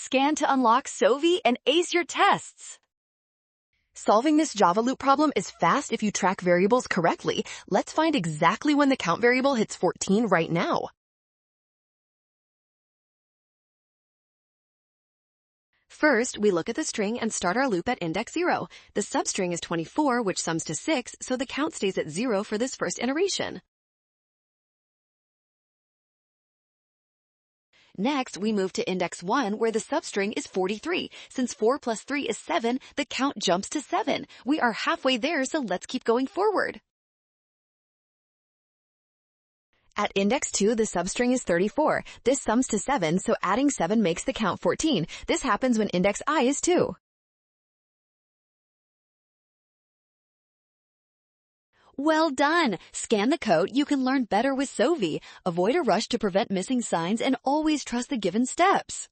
Scan to unlock Sovi and ace your tests. Solving this Java loop problem is fast if you track variables correctly. Let's find exactly when the count variable hits 14 right now. First, we look at the string and start our loop at index 0. The substring is 24, which sums to 6, so the count stays at 0 for this first iteration. Next, we move to index 1, where the substring is 43. Since 4 plus 3 is 7, the count jumps to 7. We are halfway there, so let's keep going forward. At index 2, the substring is 34. This sums to 7, so adding 7 makes the count 14. This happens when index I is 2. Well done! Scan the code. You can learn better with Sovi. Avoid a rush to prevent missing signs and always trust the given steps.